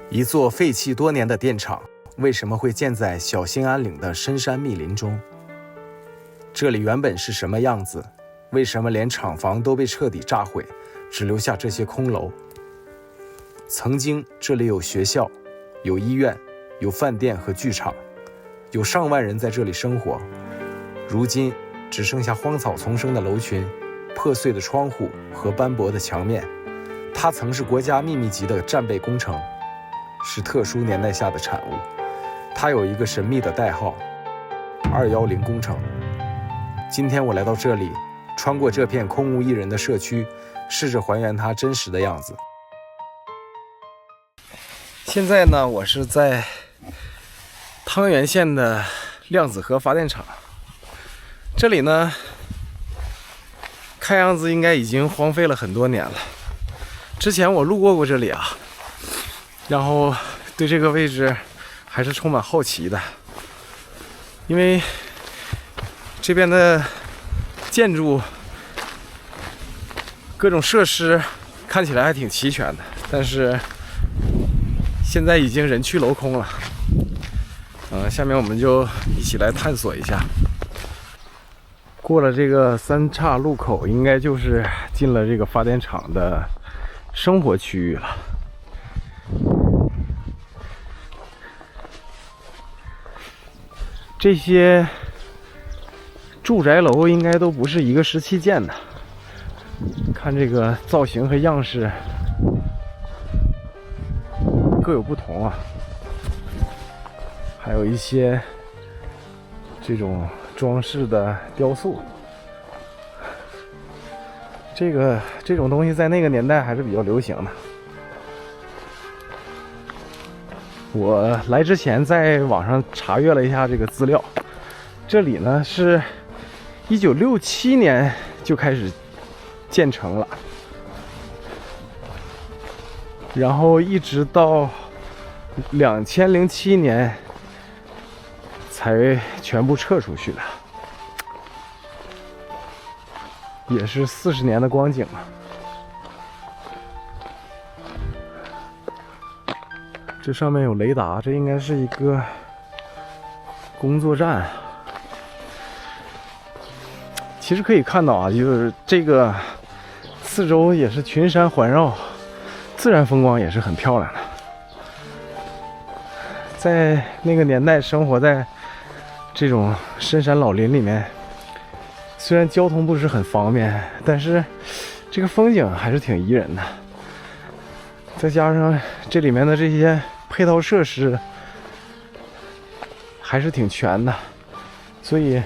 一座废弃多年的电厂为什么会建在小兴安岭的深山密林中？这里原本是什么样子？为什么连厂房都被彻底炸毁，只留下这些空楼？曾经这里有学校，有医院，有饭店和剧场，有上万人在这里生活。如今只剩下荒草丛生的楼群，破碎的窗户和斑驳的墙面。它曾是国家秘密级的战备工程，是特殊年代下的产物。它有一个神秘的代号210工程。今天我来到这里，穿过这片空无一人的社区，试着还原它真实的样子。现在呢，我是在汤原县的量子核发电厂。这里呢，看样子应该已经荒废了很多年了。之前我路过这里啊，然后对这个位置还是充满好奇的，因为这边的建筑各种设施看起来还挺齐全的，但是现在已经人去楼空了。下面我们就一起来探索一下。过了这个三岔路口，应该就是进了这个发电厂的生活区域了。这些住宅楼应该都不是一个时期建的，看这个造型和样式各有不同啊。还有一些这种装饰的雕塑，这种东西在那个年代还是比较流行的。我来之前在网上查阅了一下这个资料，这里呢是1967年就开始建成了，然后一直到2007年才全部撤出去的，也是40年的光景了。这上面有雷达，这应该是一个工作站。其实可以看到啊，就是这个四周也是群山环绕，自然风光也是很漂亮的。在那个年代生活在这种深山老林里面，虽然交通不是很方便，但是这个风景还是挺宜人的。再加上这里面的这些配套设施还是挺全的，所以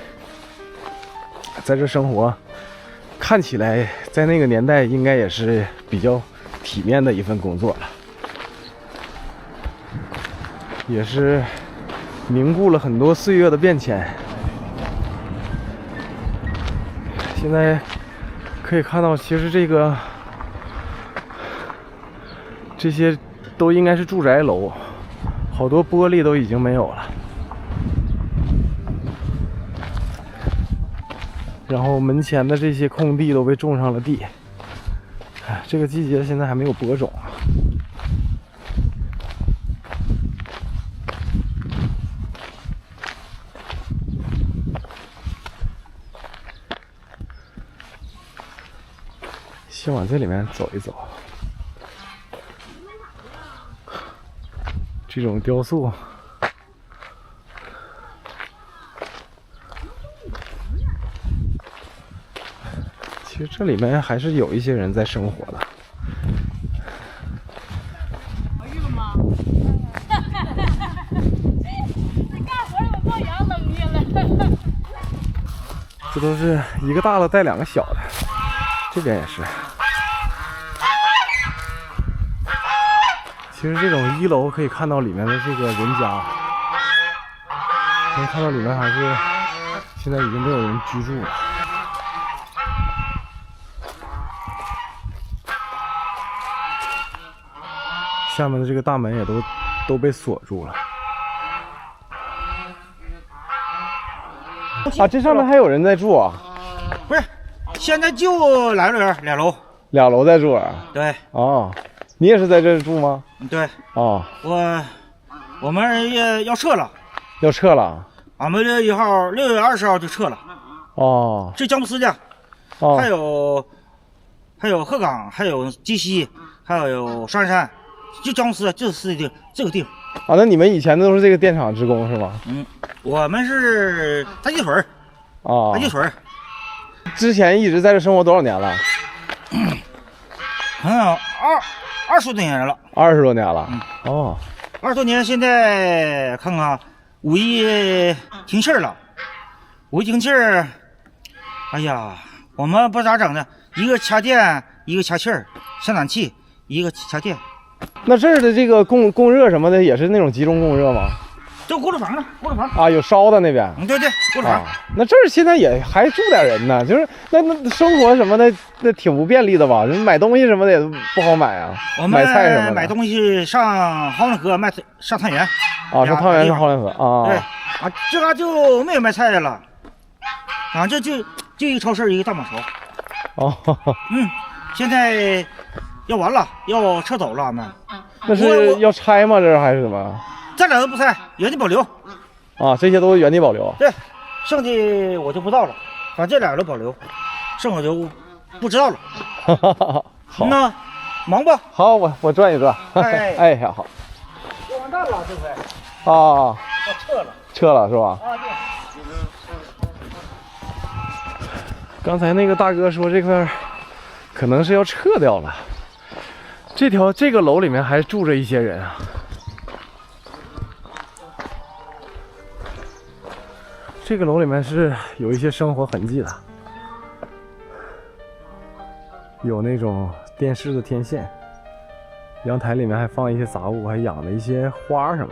在这生活看起来在那个年代应该也是比较体面的一份工作了，也是凝固了很多岁月的变迁。现在可以看到，其实这些都应该是住宅楼，好多玻璃都已经没有了。然后门前的这些空地都被种上了地。这个季节现在还没有播种啊。先往这里面走一走。这种雕塑其实这里面还是有一些人在生活的。这都是一个大的带2个小的，这边也是。其实这种1楼可以看到里面的这个人家，能看到里面还是现在已经没有人居住了。下面的这个大门也都被锁住了。啊，这上面还有人在住啊？不是，现在就2楼，2楼在住啊？对。哦，你也是在这住吗？对。哦，我们也要撤了，要撤了。俺们6月20号就撤了。哦，这佳木斯的，哦，还有鹤岗，还有鸡西，还有双山，就佳木斯这4个地，这个地方。啊，那你们以前都是这个电厂职工是吗？我们是大鸡腿儿。啊，大鸡腿儿。之前一直在这生活多少年了？20多年了。20多年了。哦，20多年。现在看看5一停气儿了，5一停气儿。哎呀，我们不咋整的，一个掐电，一个掐气儿，下暖气，一个掐电。那这儿的这个供热什么的也是那种集中供热吗？就锅炉房呢，锅炉房啊，有烧的那边。对对，锅炉房。那这儿现在也还住点人呢，就是那生活什么的，那挺不便利的吧？买东西什么的也不好买啊。我们买菜什么的，买东西上浩伦河上太原。啊，上太原上浩伦河啊。对啊，这嘎就没有卖菜的了。啊，这就一个超市，一个大马超。哦。现在要完了，要撤走了，俺们。那是要拆吗？这还是怎么？这俩都不拆，原地保留。啊，这些都原地保留。对，剩的我就不知道了，反正这俩都保留，剩下就不知道了。好，那忙吧。好，我转一转。哎呀，好。要完蛋了，这回。啊。要撤了。撤了是吧？啊，对。刚才那个大哥说这块可能是要撤掉了。这个楼里面还住着一些人啊。这个楼里面是有一些生活痕迹的，有那种电视的天线，阳台里面还放一些杂物，还养了一些花什么。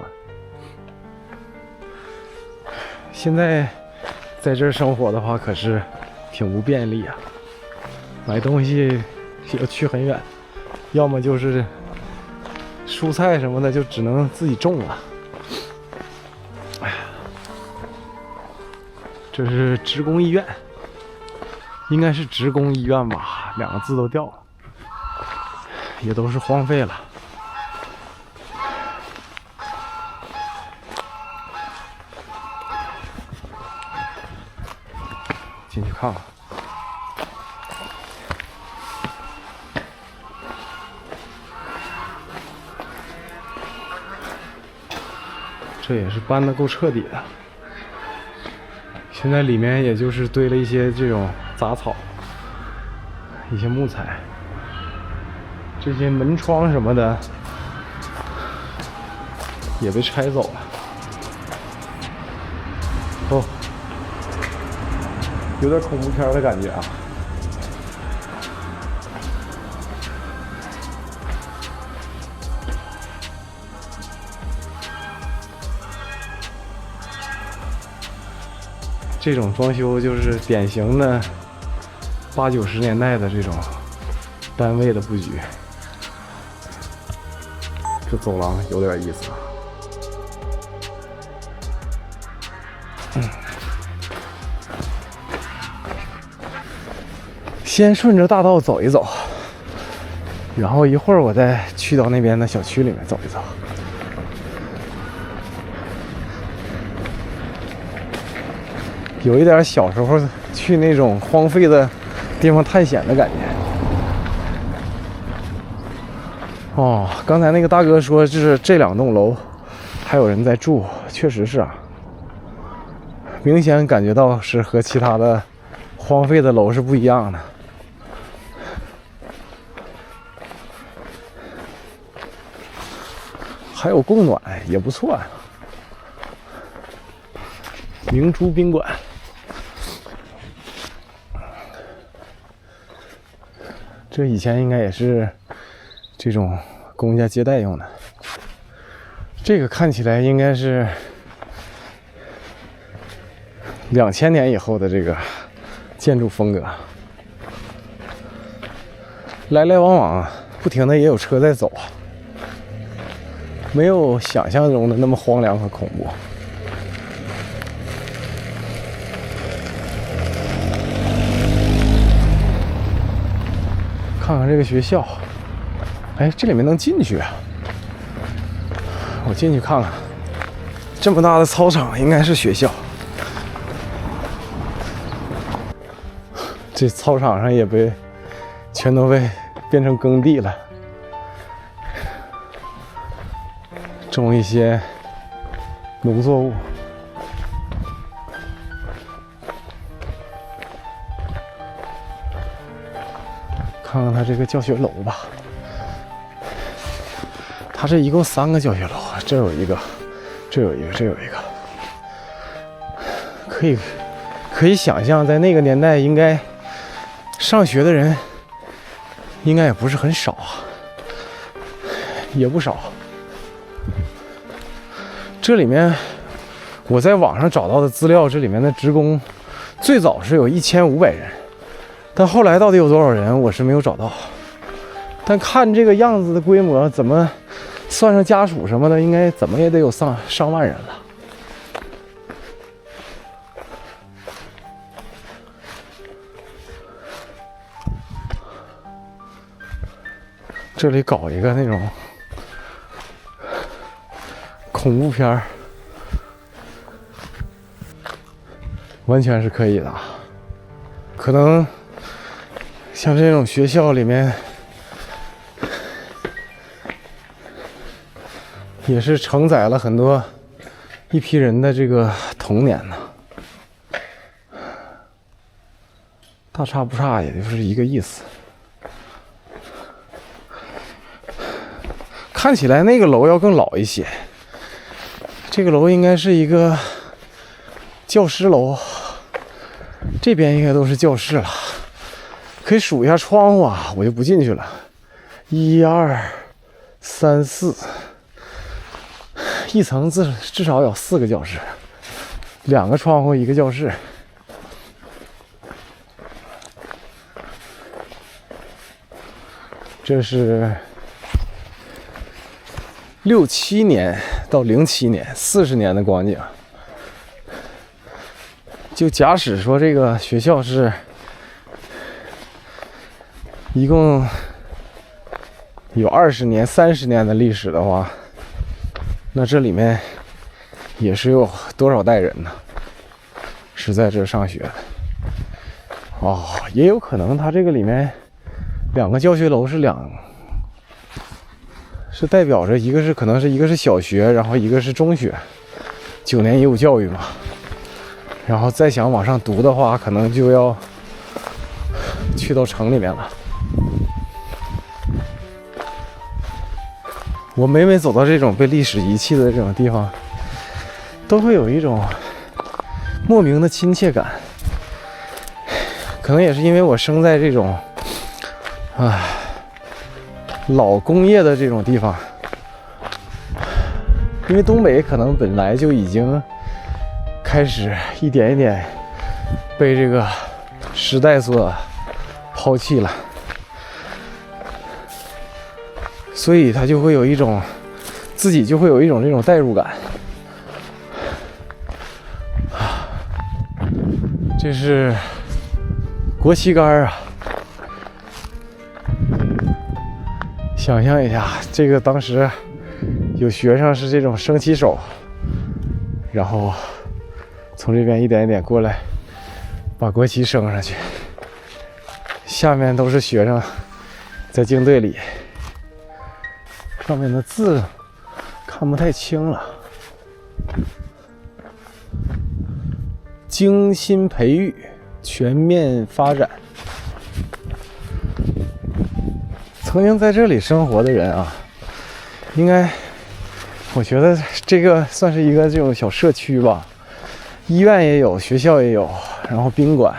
现在在这儿生活的话，可是挺不便利啊，买东西要去很远，要么就是蔬菜什么的就只能自己种了。哎呀，这是职工医院，应该是职工医院吧，2个字都掉了，也都是荒废了。进去看看。这也是搬得够彻底的。现在里面也就是堆了一些这种杂草，一些木材，这些门窗什么的也被拆走了。哦，有点恐怖片的感觉啊。这种装修就是典型的80、90年代的这种单位的布局。这走廊有点意思啊。先顺着大道走一走，然后一会儿我再去到那边的小区里面走一走。有一点小时候去那种荒废的地方探险的感觉。哦，刚才那个大哥说，就是这2栋楼还有人在住，确实是啊，明显感觉到是和其他的荒废的楼是不一样的。还有供暖，也不错啊。明珠宾馆。这以前应该也是这种公家接待用的。这个看起来应该是2000年以后的这个建筑风格，来来往往不停的也有车在走，没有想象中的那么荒凉和恐怖。看看这个学校，哎，这里面能进去啊？我进去看看。这么大的操场，应该是学校。这操场上也全都变成耕地了，种一些农作物。看看它这个教学楼吧，它这一共3个教学楼，这有一个，这有一个，这有一个。可以想象，在那个年代，应该上学的人应该也不是很少啊，也不少。这里面我在网上找到的资料，这里面的职工最早是有1500人，但后来到底有多少人，我是没有找到。但看这个样子的规模，怎么算上家属什么的，应该怎么也得有上万人了。这里搞一个那种恐怖片儿，完全是可以的。可能像这种学校里面，也是承载了很多一批人的这个童年呢。大差不差，也就是一个意思。看起来那个楼要更老一些，这个楼应该是一个教师楼，这边应该都是教室了。可以数一下窗户啊，我就不进去了。1、2、3、4，一层至少有4个教室，2个窗户，1个教室。这是67年到07年40年的光景。就假使说这个学校是一共有20年、30年的历史的话，那这里面也是有多少代人呢？是在这上学的。哦，也有可能它这个里面2个教学楼是代表着可能是一个是小学，然后一个是中学，9年义务教育嘛。然后再想往上读的话，可能就要去到城里面了。我每走到这种被历史遗弃的这种地方，都会有一种莫名的亲切感。可能也是因为我生在这种老工业的这种地方，因为东北可能本来就已经开始一点一点被这个时代所抛弃了，所以他就会有一种自己就会有一种这种代入感。这是国旗杆啊！想象一下，这个当时有学生是这种升旗手，然后从这边一点一点过来，把国旗升上去。下面都是学生在经队里，上面的字看不太清了。精心培育，全面发展。曾经在这里生活的人啊，应该，我觉得这个算是一个这种小社区吧。医院也有，学校也有，然后宾馆，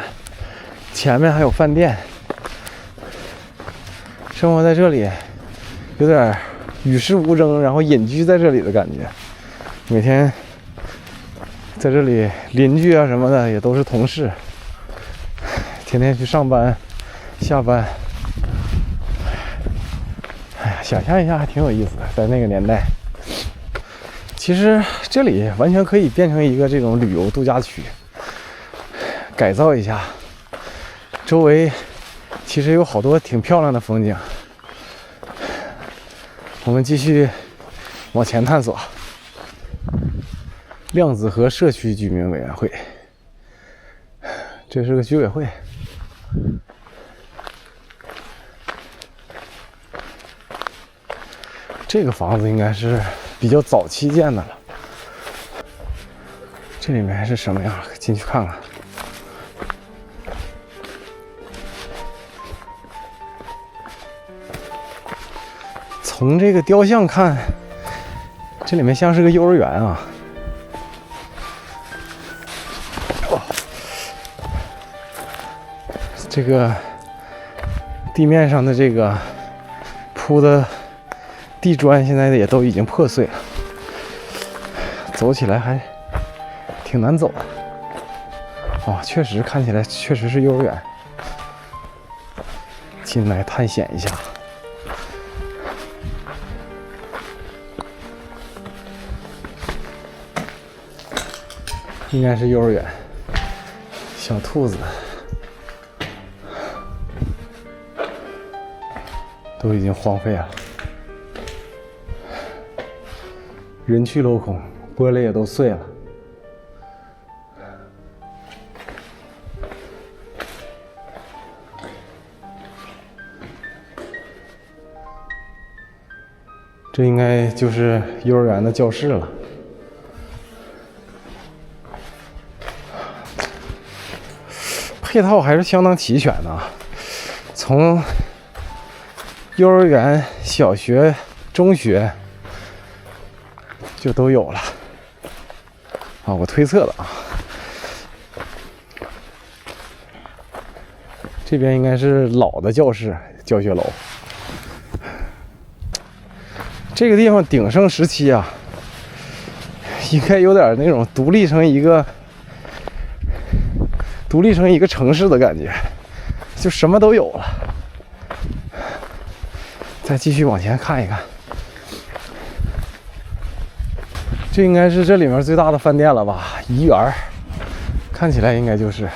前面还有饭店。生活在这里，有点与世无争，然后隐居在这里的感觉。每天在这里，邻居啊什么的也都是同事，天天去上班、下班。哎呀，想象一下还挺有意思的，在那个年代。其实这里完全可以变成一个这种旅游度假区，改造一下。周围其实有好多挺漂亮的风景，我们继续往前探索。量子河社区居民委员会，这是个居委会。这个房子应该是比较早期建的了。这里面是什么样？进去看看。从这个雕像看，这里面像是个幼儿园啊。这个地面上的这个铺的地砖现在也都已经破碎了，走起来还挺难走的。哦，确实看起来确实是幼儿园。进来探险一下。应该是幼儿园。小兔子都已经荒废了，人去楼空，玻璃也都碎了。这应该就是幼儿园的教室了。配套还是相当齐全的，从幼儿园、小学、中学就都有了。啊，我推测的啊。这边应该是老的教室、教学楼。这个地方鼎盛时期啊，应该有点那种独立成一个城市的感觉，就什么都有了。再继续往前看一看，这应该是这里面最大的饭店了吧？怡园，看起来应该就是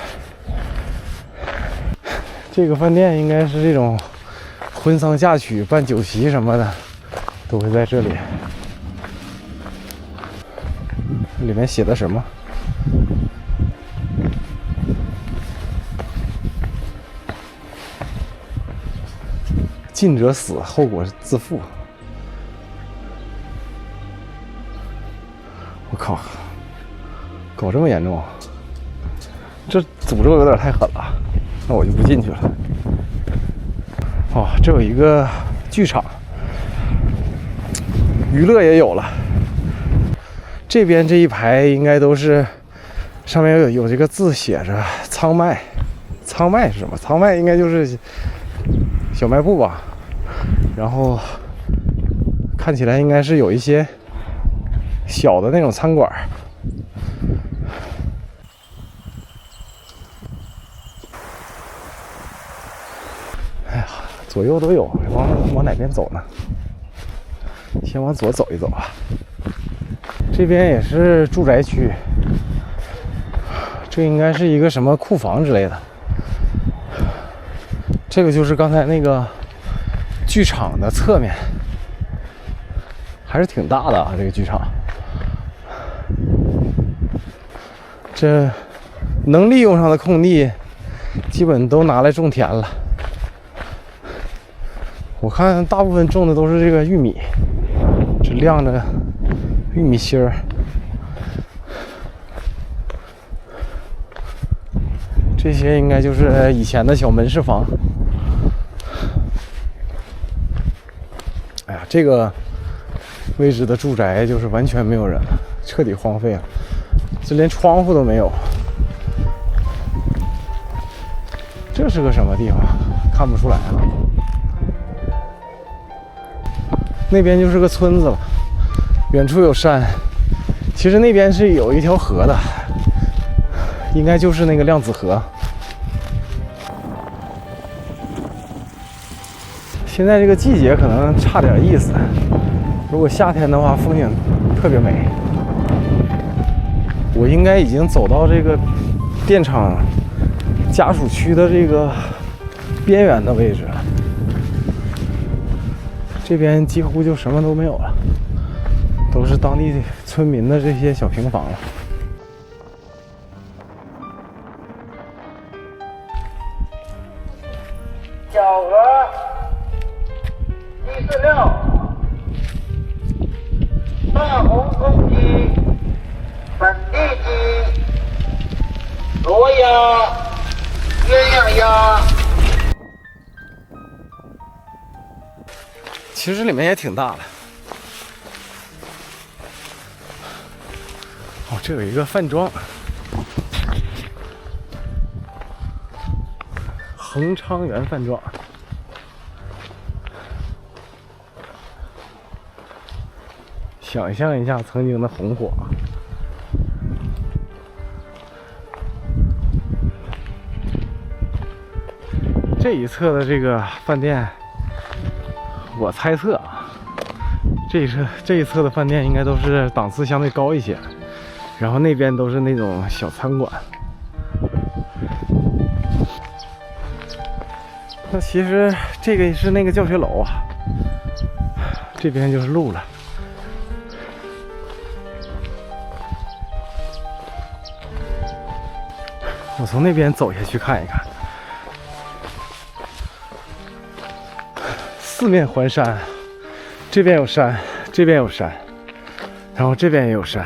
这个饭店，应该是这种婚丧嫁娶、办酒席什么的都会在这里。里面写的什么？近者死，后果自负。我靠，搞这么严重？这诅咒有点太狠了，那我就不进去了。哦，这有一个剧场，娱乐也有了。这边这一排应该都是上面有这个字写着仓麦，仓麦是什么？仓麦应该就是小卖部吧。然后看起来应该是有一些小的那种餐馆。哎呀，左右都有，往哪边走呢？先往左走一走啊。这边也是住宅区，这应该是一个什么库房之类的。这个就是刚才那个剧场的侧面，还是挺大的啊，这个剧场。这能利用上的空地基本都拿来种田了。我看大部分种的都是这个玉米，只晾着玉米芯儿。这些应该就是以前的小门市房。哎呀，这个位置的住宅就是完全没有人了，彻底荒废了，这连窗户都没有。这是个什么地方？看不出来啊。那边就是个村子了，远处有山。其实那边是有一条河的，应该就是那个量子河。现在这个季节可能差点意思，如果夏天的话，风景特别美。我应该已经走到这个电厂家属区的这个边缘的位置了。这边几乎就什么都没有了，都是当地村民的这些小平房了。小鹅146，大红公鸡，本地鸡，罗鸭，鸳鸯鸭。其实里面也挺大的。哦，这有一个饭庄，恒昌园饭庄。想象一下曾经的红火。这一侧的这个饭店，我猜测啊，这一侧的饭店应该都是档次相对高一些，然后那边都是那种小餐馆。那其实这个是那个教学楼啊，这边就是路了。我从那边走下去看一看，四面环山，这边有山，这边有山，然后这边也有山，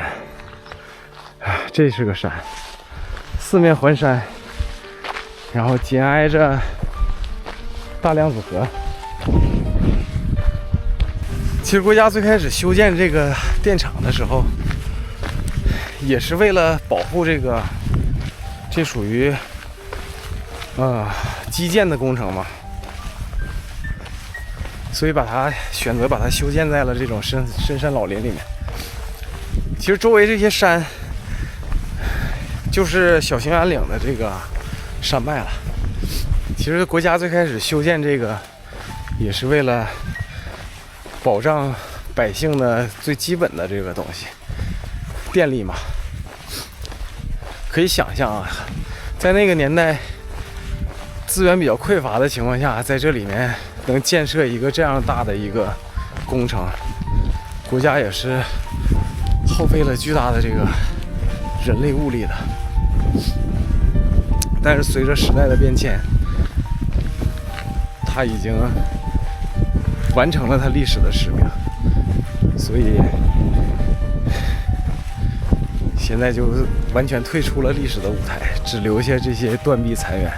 这是个山，四面环山，然后紧挨着大量子河。其实国家最开始修建这个电厂的时候，也是为了保护这个。这属于基建的工程嘛，所以选择把它修建在了这种深山老林里面。其实周围这些山就是小兴安岭的这个山脉了。其实国家最开始修建这个也是为了保障百姓的最基本的这个东西，电力嘛。可以想象啊，在那个年代资源比较匮乏的情况下，在这里面能建设一个这样大的一个工程，国家也是耗费了巨大的这个人力物力的。但是随着时代的变迁，它已经完成了它历史的使命，所以现在就完全退出了历史的舞台，只留下这些断壁残垣。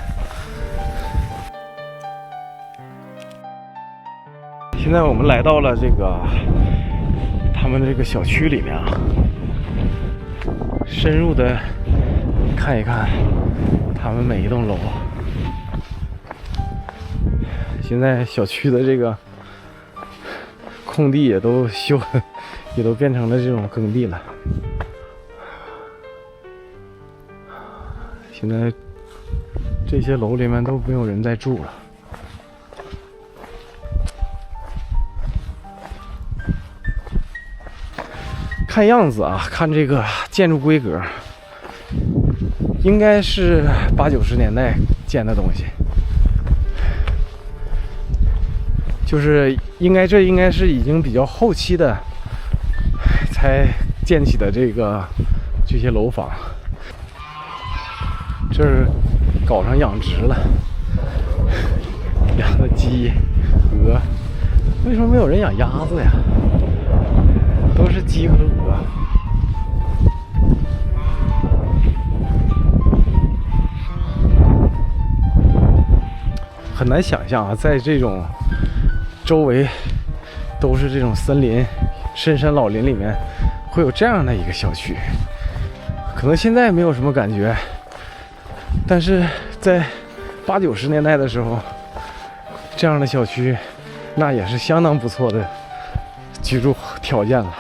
现在我们来到了这个他们这个小区里面啊，深入的看一看他们每一栋楼。现在小区的这个空地也都变成了这种耕地了。现在这些楼里面都没有人在住了。看样子啊，看这个建筑规格，应该是80、90年代建的东西，就是这应该是已经比较后期的才建起的这些楼房。这儿搞上养殖了，养的鸡、鹅，为什么没有人养鸭子呀？都是鸡和鹅。很难想象啊，在这种周围都是这种森林、深山老林里面，会有这样的一个小区。可能现在没有什么感觉。但是在80、90年代的时候，这样的小区那也是相当不错的居住条件了。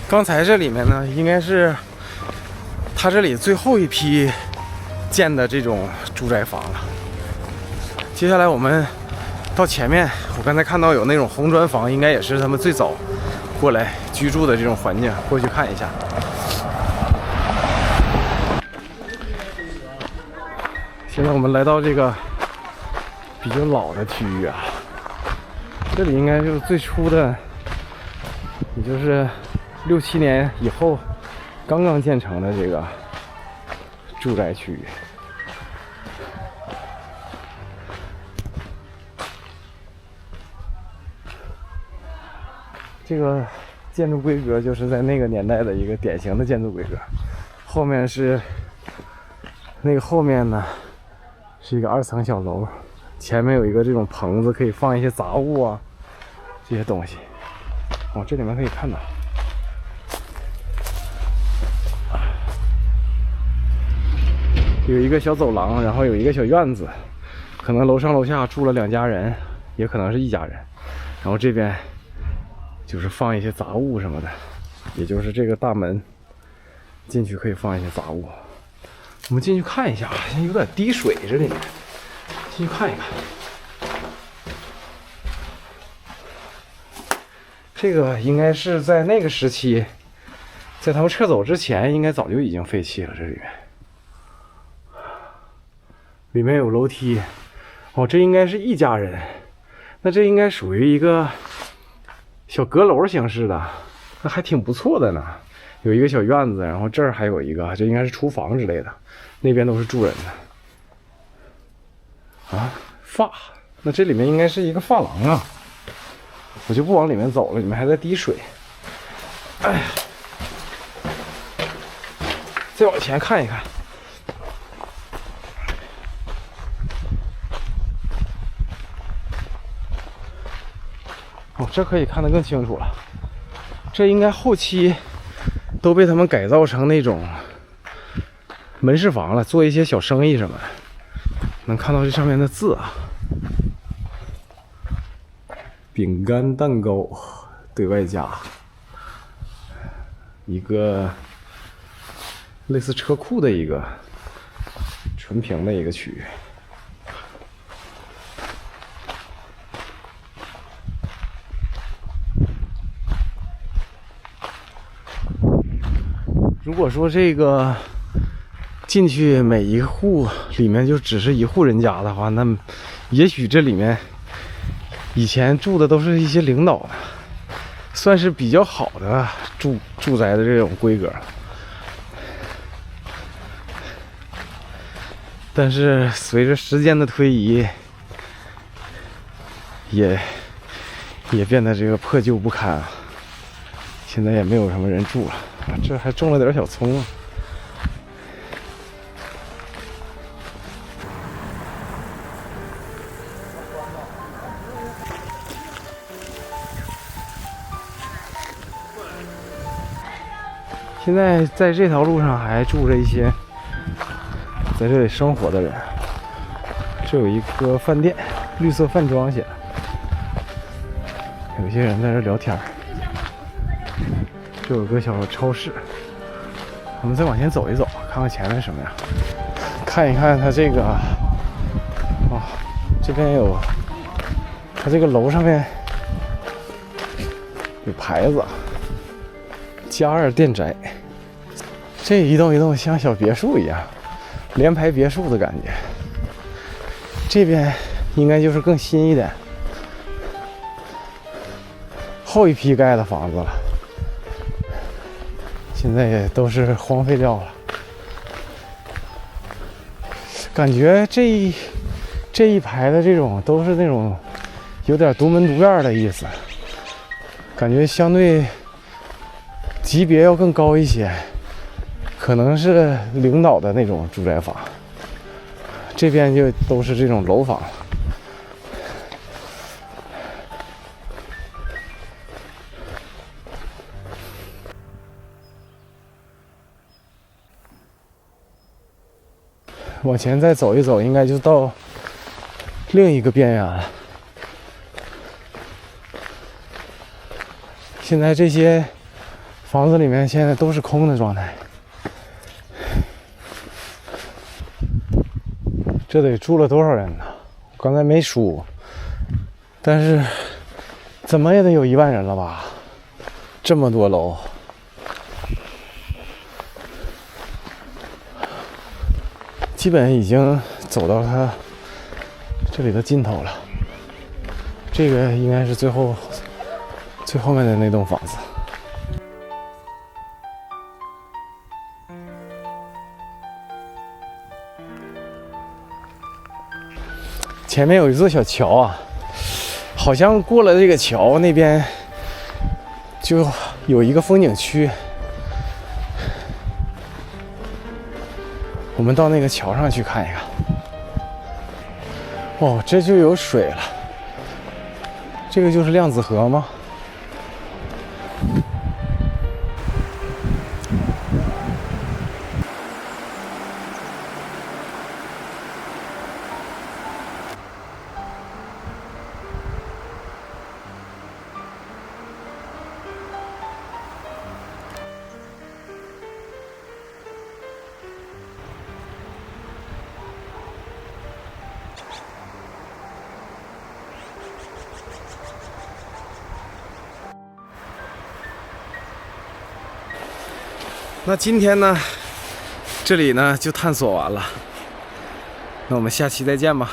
刚才这里面呢，应该是它这里最后一批建的这种住宅房了。接下来我们到前面，我刚才看到有那种红砖房，应该也是他们最早过来居住的这种环境，过去看一下。现在我们来到这个比较老的区域啊，这里应该就是最初的，也就是6、7年以后刚刚建成的这个住宅区域。这个建筑规格就是在那个年代的一个典型的建筑规格。后面是那个后面呢是一个2层小楼，前面有一个这种棚子，可以放一些杂物啊这些东西。哦，这里面可以看到，有一个小走廊，然后有一个小院子，可能楼上楼下住了2家人，也可能是1家人。然后这边就是放一些杂物什么的，也就是这个大门进去可以放一些杂物。我们进去看一下，好像有点滴水，这里面进去看一看。这个应该是在那个时期，在他们撤走之前，应该早就已经废弃了。这里面有楼梯，哦，这应该是1家人，那这应该属于一个小阁楼形式的，那还挺不错的呢。有一个小院子，然后这儿还有一个，这应该是厨房之类的，那边都是住人的。啊，那这里面应该是一个发廊啊，我就不往里面走了，里面还在滴水。哎呀，再往前看一看。哦，这可以看得更清楚了。这应该后期都被他们改造成那种门市房了，做一些小生意什么的。能看到这上面的字啊，饼干蛋糕对外加，一个类似车库的一个纯平的一个区域。如果说这个进去每一户里面就只是1户人家的话，那也许这里面以前住的都是一些领导，算是比较好的住宅的这种规格。但是随着时间的推移，也变得这个破旧不堪，现在也没有什么人住了。这还种了点小葱啊。现在在这条路上还住着一些在这里生活的人。这有一个饭店，绿色饭庄写的，有些人在这聊天。这有个小超市，我们再往前走一走，看看前面什么样，看一看它这个这边有它这个楼上面有牌子，嘉二电宅。这一栋一栋像小别墅一样，联排别墅的感觉。这边应该就是更新一点，后一批盖的房子了。现在也都是荒废掉了，感觉这一排的这种都是那种有点独门独院的意思，感觉相对级别要更高一些，可能是领导的那种住宅房。这边就都是这种楼房。往前再走一走，应该就到另一个边缘了。现在这些房子里面现在都是空的状态，这得住了多少人呢？刚才没数，但是怎么也得有1万人了吧？这么多楼，基本已经走到它这里的尽头了。这个应该是最后面的那栋房子。前面有一座小桥啊，好像过了这个桥那边就有一个风景区。我们到那个桥上去看一看。哦，这就有水了。这个就是量子河吗？那今天呢，这里呢就探索完了。那我们下期再见吧。